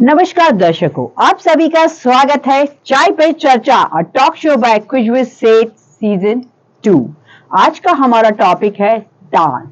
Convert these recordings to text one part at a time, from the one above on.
नमस्कार दर्शकों, आप सभी का स्वागत है Chai Pe Charcha talk show by quiz with Seth season 2। आज का हमारा टॉपिक है डांस।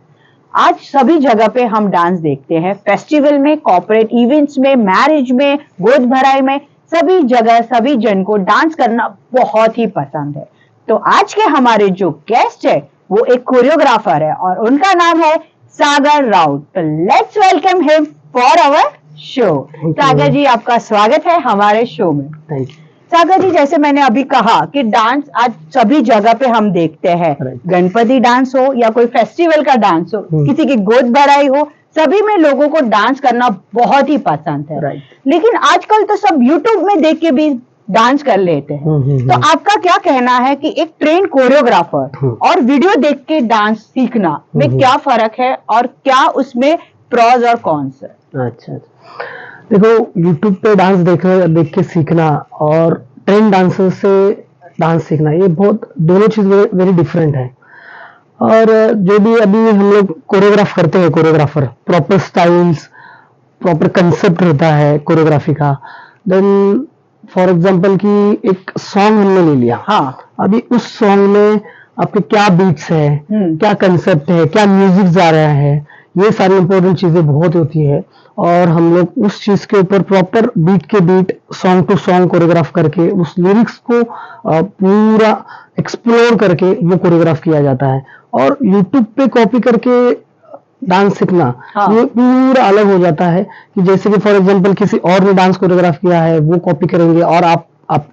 आज सभी जगह पे हम डांस देखते हैं, फेस्टिवल में, कॉर्पोरेट इवेंट्स में, मैरिज में, गोद भराई में, सभी जगह सभी जन को डांस करना बहुत ही पसंद है। तो आज के हमारे जो गेस्ट है वो एक कोरियोग्राफर है और उनका नाम है सागर राउत। तो let's welcome him for our show. Sagar ji, आपका स्वागत है हमारे शो में। Thank you. सागर जी, जैसे मैंने अभी कहा कि डांस आज सभी जगह पे हम देखते हैं, गणपति डांस हो या कोई फेस्टिवल का डांस हो, किसी की गोद भराई हो, सभी में लोगों को डांस करना बहुत ही पसंद है। लेकिन आजकल तो सब यूट्यूब में देख के भी डांस कर लेते हैं। तो आपका क्या कहना है कि एक ट्रेन कोरियोग्राफर और वीडियो देख के डांस सीखना में क्या फर्क है और क्या उसमें प्रोज और कॉन्स है? अच्छा, देखो, YouTube पे डांस देख के सीखना और ट्रेन डांसर से डांस सीखना, ये बहुत दोनों चीज वेरी डिफरेंट है। और जो भी अभी हम लोग कोरियोग्राफ करते हैं, choreographer proper styles, proper concept रहता है कोरियोग्राफी का। देन फॉर एग्जांपल कि एक सॉन्ग हमने ले लिया, हाँ, अभी उस सॉन्ग में आपके क्या बीट्स है, क्या कंसेप्ट है, क्या म्यूजिक जा रहा है, ये सारी इंपॉर्टेंट चीजें बहुत होती है। और हम लोग उस चीज के ऊपर प्रॉपर बीट के beat, song to song choreograph करके उस लिरिक्स को पूरा एक्सप्लोर करके वो कोरियोग्राफ किया जाता है। और यूट्यूब पे कॉपी करके डांस सीखना, हाँ, ये पूरा अलग हो जाता है। कि जैसे कि फॉर एग्जांपल किसी और ने डांस कोरियोग्राफ किया है, वो कॉपी करेंगे और आप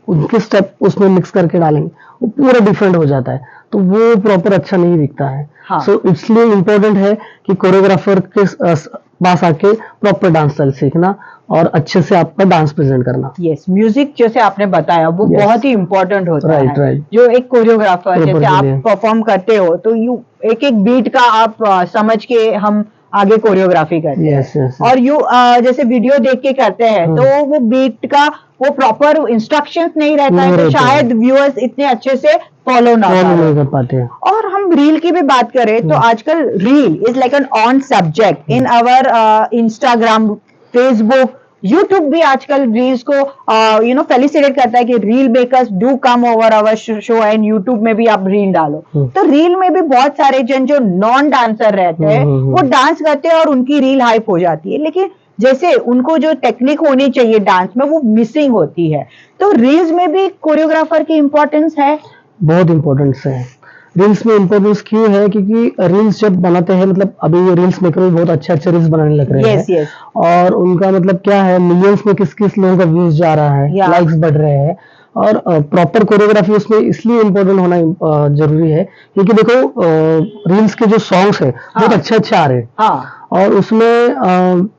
उनके स्टेप उसमें मिक्स करके डालेंगे, वो पूरा डिफरेंट हो जाता है, तो वो प्रॉपर अच्छा नहीं दिखता है। हाँ। सो इसलिए इम्पोर्टेंट है कि कोरियोग्राफर के पास आके प्रॉपर डांस स्टाइल सीखना और अच्छे से आपका डांस प्रेजेंट करना। यस, म्यूजिक जैसे आपने बताया वो बहुत ही इम्पोर्टेंट होता है। राइट। जो एक कोरियोग्राफर जैसे आप परफॉर्म करते हो तो यू एक एक बीट का आप समझ के हम आगे कोरियोग्राफी करते हैं। और यू जैसे वीडियो देख के करते हैं तो वो बीट का वो प्रॉपर इंस्ट्रक्शंस नहीं रहता है, तो शायद व्यूअर्स इतने अच्छे से फॉलो ना कर पाते। और हम रील की भी बात करें तो आजकल reel is like an on subject in our Instagram, Facebook, YouTube भी आजकल रील्स को फेलिसिटेट करता है कि reel makers do come over our show and YouTube में भी आप रील डालो। तो रील में भी बहुत सारे जन जो नॉन डांसर रहते हैं वो डांस करते हैं और उनकी रील हाइप हो जाती है, लेकिन जैसे उनको जो टेक्निक होनी चाहिए डांस में वो मिसिंग होती है। तो रील्स में भी कोरियोग्राफर की इंपॉर्टेंस है, बहुत इंपॉर्टेंस है। रील्स में इम्पोर्टेंस क्यों है? क्योंकि रील्स जब बनाते हैं, मतलब अभी ये रील्स मेकर भी बहुत अच्छे रील्स बनाने लग रहे हैं। और उनका मतलब क्या है, मिलियंस में किस किस लोगों का व्यूज जा रहा है, लाइक्स बढ़ रहे हैं। और प्रॉपर कोरियोग्राफी उसमें इसलिए इम्पोर्टेंट होना जरूरी है क्योंकि देखो रील्स के जो सॉन्ग्स है बहुत अच्छे आ रहे हैं। और उसमें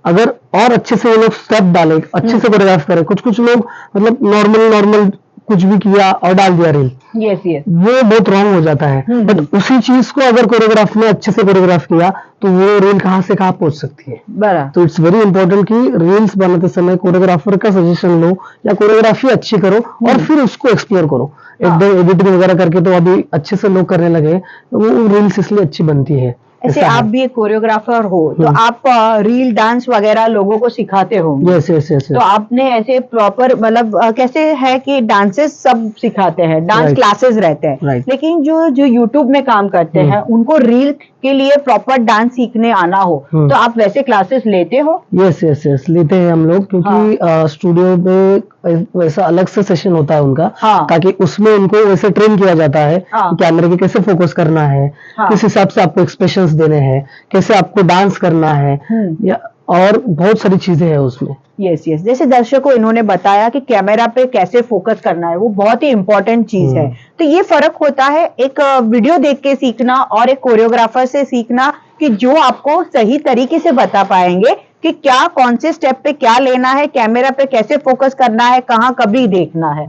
अगर और अच्छे से वो लोग स्टेप डाले, अच्छे से कोरियोग्राफ करें, कुछ लोग मतलब नॉर्मल कुछ भी किया और डाल दिया रील, वो बहुत रॉन्ग हो जाता है। बट उसी चीज को अगर कोरियोग्राफ में अच्छे से कोरियोग्राफ किया तो वो रील कहाँ से कहाँ पहुंच सकती है। तो इट्स वेरी इंपॉर्टेंट कि रील्स बनाते समय कोरियोग्राफर का सजेशन लो या कोरियोग्राफी अच्छी करो और फिर उसको एक्सप्लोर करो। एकदम एडिटिंग वगैरह करके तो अभी अच्छे से लोग करने लगे, तो वो रील्स इसलिए अच्छी बनती है। ऐसे आप भी एक कोरियोग्राफर हो तो आप रील डांस वगैरह लोगों को सिखाते हो। यस। तो आपने ऐसे प्रॉपर मतलब कैसे है कि डांसेस सब सिखाते हैं, डांस क्लासेस रहते हैं, लेकिन जो यूट्यूब में काम करते हैं उनको रील के लिए प्रॉपर डांस सीखने आना हो तो आप वैसे क्लासेस लेते हो? यस लेते हैं हम लोग, क्योंकि स्टूडियो में वैसा अलग से सेशन होता है उनका, ताकि उसमें उनको वैसे ट्रेन किया जाता है कि कैमरे के कैसे फोकस करना है, किस हिसाब से आपको एक्सप्रेशंस देने हैं, कैसे आपको डांस करना है, या और बहुत सारी चीजें हैं उसमें। यस जैसे दर्शकों इन्होंने बताया कि कैमरा पे कैसे फोकस करना है, वो बहुत ही इंपॉर्टेंट चीज है। तो ये फर्क होता है एक वीडियो देख के सीखना और एक कोरियोग्राफर से सीखना, कि जो आपको सही तरीके से बता पाएंगे कि क्या कौन से स्टेप पे क्या लेना है, कैमरा पे कैसे फोकस करना है, कहाँ कभी देखना है।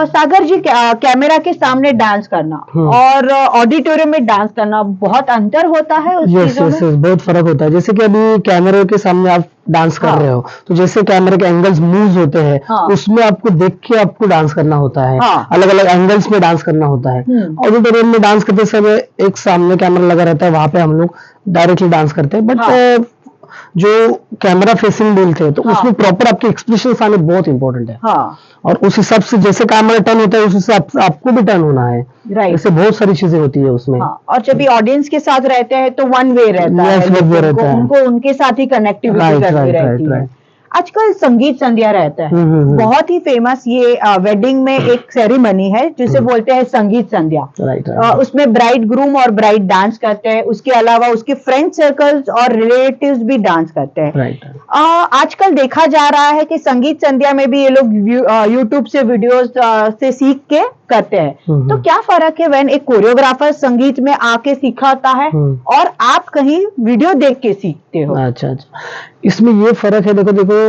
सागर जी, कैमरा के सामने डांस करना और ऑडिटोरियम में डांस करना बहुत अंतर होता है उस चीजों में? बहुत फर्क होता है। जैसे कि अभी कैमरे के सामने आप डांस कर रहे हो तो जैसे कैमरे के एंगल्स मूव होते हैं, उसमें आपको देख के आपको डांस करना होता है, अलग अलग एंगल्स में डांस करना होता है। ऑडिटोरियम में डांस करते समय एक सामने कैमरा लगा रहता है, वहां पे हम लोग डायरेक्टली डांस करते हैं। बट जो कैमरा फेसिंग बोलते हैं, तो उसमें प्रॉपर आपके एक्सप्रेशन आने बहुत इंपॉर्टेंट है। और उस हिसाब से जैसे कैमरा टर्न होता है, उस हिसाब से आपको भी टर्न होना है। राइट, ऐसे बहुत सारी चीजें होती है उसमें। और जब भी ऑडियंस के साथ रहते हैं तो वन वे रहता है, उनको उनके साथ ही कनेक्टिविटी करनी रहती है। आजकल संगीत संध्या रहता है, बहुत ही फेमस ये वेडिंग में एक सेरेमनी है जिसे बोलते हैं संगीत संध्या। उसमें ब्राइड ग्रूम और ब्राइड डांस करते हैं, उसके अलावा उसके फ्रेंड सर्कल्स और रिलेटिव्स भी डांस करते हैं। आजकल देखा जा रहा है कि संगीत संध्या में भी ये लोग यूट्यूब से वीडियोस से सीख के करते हैं। तो क्या फर्क है व्हेन एक कोरियोग्राफर संगीत में आके सिखाता है और आप कहीं वीडियो देख के सीखते हो? अच्छा, इसमें ये फर्क है, देखो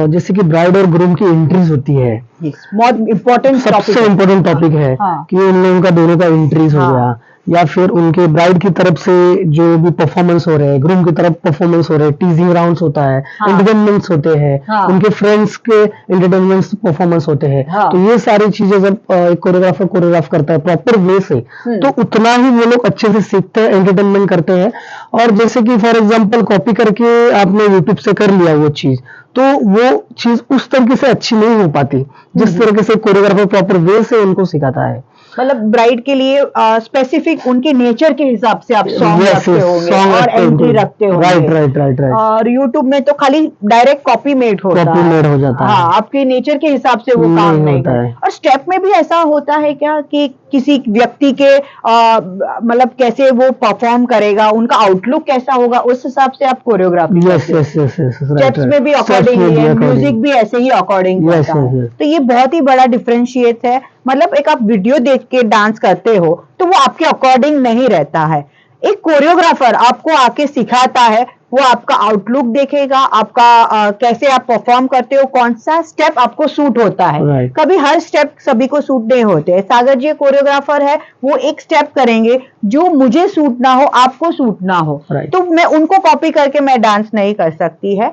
जैसे कि ब्राइड और ग्रूम की एंट्रीज होती है, बहुत इम्पोर्टेंट, सबसे इम्पोर्टेंट टॉपिक है कि उन लोगों का दोनों का एंट्रीज हो गया, या फिर उनके ब्राइड की तरफ से जो भी परफॉर्मेंस हो रहे हैं, ग्रूम की तरफ परफॉर्मेंस हो रहे हैं, टीजिंग राउंड्स होता है, एंटरटेनमेंट्स होते हैं, उनके फ्रेंड्स के एंटरटेनमेंट्स परफॉर्मेंस होते हैं। तो ये सारी चीजें जब एक कोरियोग्राफर कोरियोग्राफ करता है प्रॉपर वे से, तो उतना ही वो लोग अच्छे से सीखते हैं, एंटरटेनमेंट करते हैं। और जैसे कि फॉर एग्जाम्पल कॉपी करके आपने यूट्यूब से कर लिया वो चीज, तो वो चीज उस तरीके से अच्छी नहीं हो पाती जिस तरीके से कोरियोग्राफर प्रॉपर वे से उनको सिखाता है। मतलब ब्राइड के लिए स्पेसिफिक उनके नेचर के हिसाब से आप सॉन्ग रखते होंगे और एंट्री रखते होंगे। राइट। और यूट्यूब में तो खाली डायरेक्ट कॉपी मेड होता है। आपके नेचर के हिसाब से वो काम नहीं करता। और स्टेप में भी ऐसा होता है क्या कि किसी व्यक्ति के मतलब कैसे वो परफॉर्म करेगा, उनका आउटलुक कैसा होगा, उस हिसाब से आप कोरियोग्राफी स्टेप्स में भी अकॉर्डिंगली है, म्यूजिक भी ऐसे ही अकॉर्डिंग होता है। तो ये बहुत ही बड़ा डिफरेंशिएट है। मतलब एक आप वीडियो देख के डांस करते हो तो वो आपके अकॉर्डिंग नहीं रहता है। एक कोरियोग्राफर आपको आके सिखाता है, वो आपका आउटलुक देखेगा, आपका कैसे आप परफॉर्म करते हो, कौन सा स्टेप आपको सूट होता है। कभी हर स्टेप सभी को सूट नहीं होते। सागर जी कोरियोग्राफर है, वो एक स्टेप करेंगे जो मुझे सूट ना हो, आपको सूट ना हो, तो मैं उनको कॉपी करके मैं डांस नहीं कर सकती है।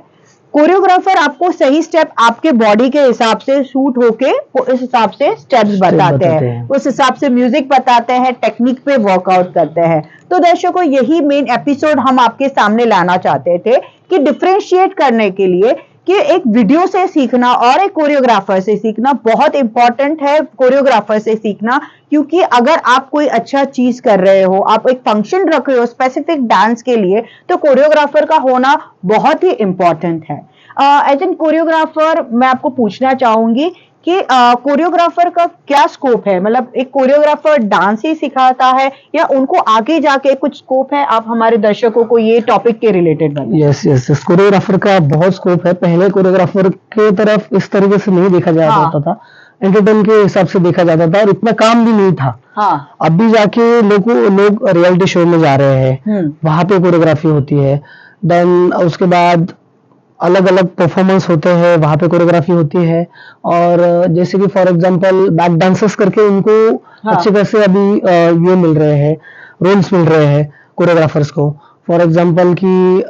कोरियोग्राफर आपको सही स्टेप आपके बॉडी के हिसाब से सूट होके इस हिसाब से स्टेप्स बताते हैं, उस हिसाब से म्यूजिक बताते हैं, टेक्निक पे वर्कआउट करते हैं। तो दर्शकों, यही मेन एपिसोड हम आपके सामने लाना चाहते थे कि डिफरेंशिएट करने के लिए कि एक वीडियो से सीखना और एक कोरियोग्राफर से सीखना बहुत इंपॉर्टेंट है। कोरियोग्राफर से सीखना, क्योंकि अगर आप कोई अच्छा चीज कर रहे हो, आप एक फंक्शन रख रहे हो स्पेसिफिक डांस के लिए, तो कोरियोग्राफर का होना बहुत ही इंपॉर्टेंट है। एज एन कोरियोग्राफर मैं आपको पूछना चाहूंगी कि कोरियोग्राफर का क्या स्कोप है? मतलब एक कोरियोग्राफर डांस ही सिखाता है या उनको आगे जाके कुछ स्कोप है? आप हमारे दर्शकों को ये टॉपिक के रिलेटेड बताइए। यस, कोरियोग्राफर का बहुत स्कोप है। पहले कोरियोग्राफर के तरफ इस तरीके से नहीं देखा जाता था, एंटरटेन के हिसाब से देखा जाता था और इतना काम भी नहीं था। अभी जाके लोग रियलिटी शो में जा रहे हैं, वहां पे कोरियोग्राफी होती है। देन उसके बाद अलग अलग परफॉर्मेंस होते हैं, वहां पे कोरियोग्राफी होती है। और जैसे कि फॉर एग्जांपल बैक डांसर्स करके उनको अच्छे खासे अभी ये मिल रहे हैं, रोल्स मिल रहे हैं कोरियोग्राफर्स को। फॉर एग्जांपल कि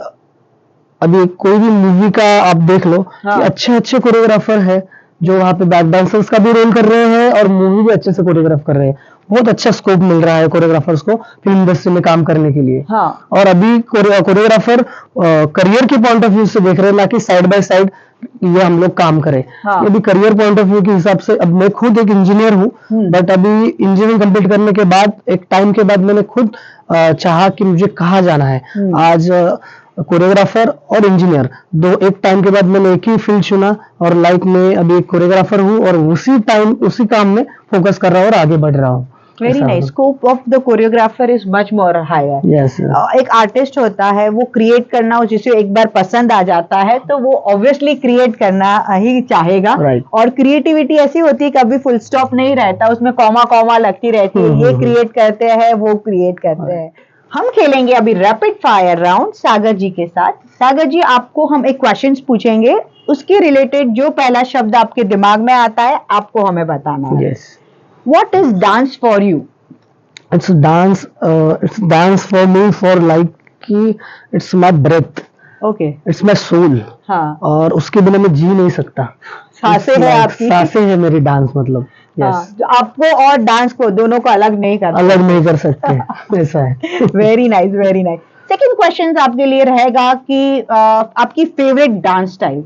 अभी कोई भी मूवी का आप देख लो कि अच्छे कोरियोग्राफर है जो वहां पे बैक डांसर्स का भी रोल कर रहे हैं और मूवी भी अच्छे से कोरियोग्राफ कर रहे हैं। बहुत अच्छा स्कोप मिल रहा है कोरियोग्राफर्स को फिल्म इंडस्ट्री में काम करने के लिए। और अभी कोरियोग्राफर करियर के पॉइंट ऑफ व्यू से देख रहे हैं, ना कि साइड बाय साइड ये हम लोग काम करें। अभी करियर पॉइंट ऑफ व्यू के हिसाब से, अब मैं खुद एक इंजीनियर हूँ, बट अभी इंजीनियरिंग कंप्लीट करने के बाद एक टाइम के बाद मैंने खुद चाहा कि मुझे कहाँ जाना है। आज कोरियोग्राफर और इंजीनियर दो एक टाइम के बाद मैंने एक ही फील्ड चुना और लाइफ में अभी एक कोरियोग्राफर हूँ और उसी काम में फोकस कर रहा हूँ और आगे बढ़ रहा हूँ। Very nice. Scope of the choreographer is much more higher. एक आर्टिस्ट होता है, वो क्रिएट करना, जिसे एक बार पसंद आ जाता है तो वो ऑब्वियसली क्रिएट करना ही चाहेगा। और क्रिएटिविटी ऐसी होती है, कभी फुल स्टॉप नहीं रहता, उसमें कॉमा लगती रहती है। ये क्रिएट करते हैं, वो क्रिएट करते हैं। हम खेलेंगे अभी रैपिड फायर राउंड सागर जी के साथ। सागर जी, आपको हम एक क्वेश्चंस पूछेंगे, उसके रिलेटेड जो पहला शब्द आपके दिमाग में आता है आपको हमें बताना है। What is dance for you? It's dance for me for like it's my breath. Okay. It's my soul. और उसके बिना मैं जी नहीं सकता। सांसें है आपकी। सांसें है मेरी डांस, मतलब। तो आपको और डांस को दोनों को अलग नहीं कर सकते। ऐसा है। Very nice, very nice. Second question आपके लिए रहेगा कि आपकी favourite dance style.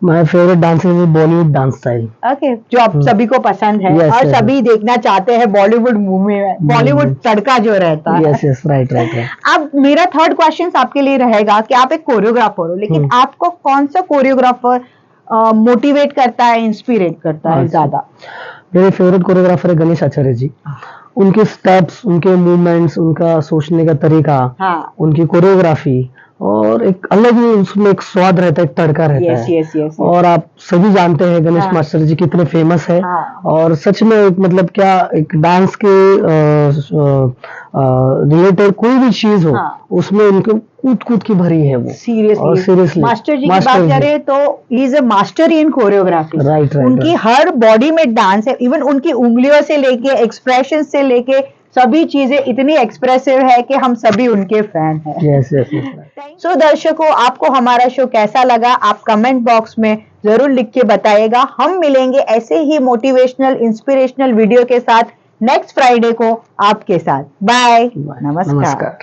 My favourite dance is Bollywood dance style. Okay, जो आप सभी को पसंद है और सभी देखना चाहते हैं बॉलीवुड मूवी में, बॉलीवुड तड़का जो रहता है। Yes yes, right right right. अब मेरा थर्ड क्वेश्चन आपके लिए रहेगा कि आप एक कोरियोग्राफर हो, लेकिन आपको कौन सा कोरियोग्राफर मोटिवेट करता है, इंस्पिरेट करता है ज्यादा? मेरे फेवरेट कोरियोग्राफर है गणेश आचार्य जी। उनके स्टेप्स, उनके मूवमेंट्स, उनका सोचने का तरीका, उनकी कोरियोग्राफी, और एक अलग ही उसमें एक स्वाद रहता है, एक तड़का रहता है। Yes yes. और आप सभी जानते हैं गणेश मास्टर जी कितने फेमस है। और सच में एक मतलब क्या, एक डांस के रिलेटेड कोई भी चीज हो, उसमें उनके कूद कूद की भरी है वो। सीरियसली मास्टर जी की बात करें तो he is a master in choreography. Right. उनकी हर बॉडी में डांस है, इवन उनकी उंगलियों से लेके एक्सप्रेशन से लेके सभी चीजें इतनी एक्सप्रेसिव है कि हम सभी उनके फैन हैं। Yes yes. सो दर्शकों, आपको हमारा शो कैसा लगा आप कमेंट बॉक्स में जरूर लिख के बताइएगा। हम मिलेंगे ऐसे ही मोटिवेशनल इंस्पिरेशनल वीडियो के साथ नेक्स्ट फ्राइडे को आपके साथ। बाय, नमस्कार।